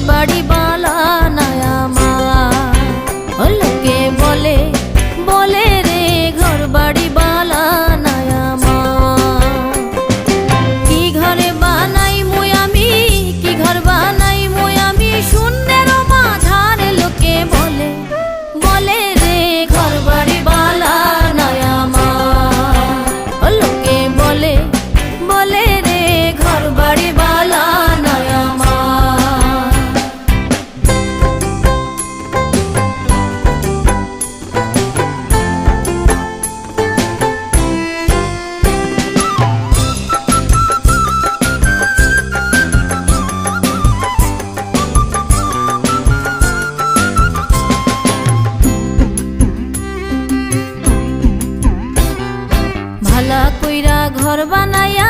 বাড়ি বালা নাই আমার। লোকে বলে বলে রে ঘর বাড়ি বালা নাই আমার। কি ঘরে বানাই মুই আমি, কি ঘর বানাই মুই আমি, শূন্যের মাঝারে লোকে বলে বলে রে ঘর বাড়ি বালা নাই আমার। লোকে বলে বলে রে ঘর বাড়ি বালা নাই আমার। ভালা কইরা ঘর বানাইয়া